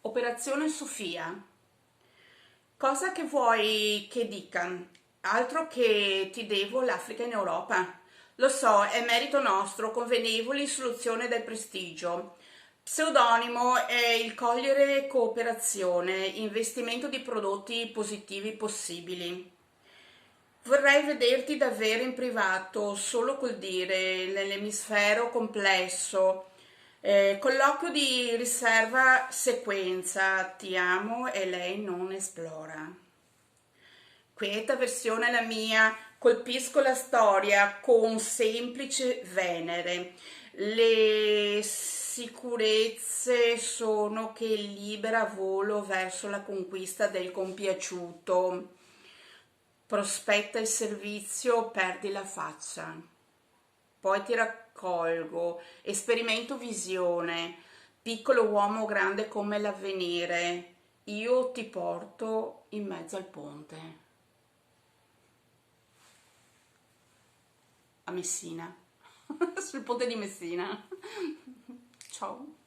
Operazione Sofia. Cosa che vuoi che dica? Altro che ti devo l'Africa in Europa. Lo so, è merito nostro, convenevoli soluzione del prestigio. Pseudonimo è il cogliere cooperazione, investimento di prodotti positivi possibili. Vorrei vederti davvero in privato, solo col dire, nell'emisfero complesso. Colloquio di riserva sequenza, ti amo e lei non esplora. Quieta versione la mia, colpisco la storia con semplice Venere. Le sicurezze sono che libera volo verso la conquista del compiaciuto. Prospetta il servizio, perdi la faccia. Poi ti raccolgo, esperimento visione, piccolo uomo grande come l'avvenire. Io ti porto in mezzo al ponte. A Messina, sul ponte di Messina. Ciao.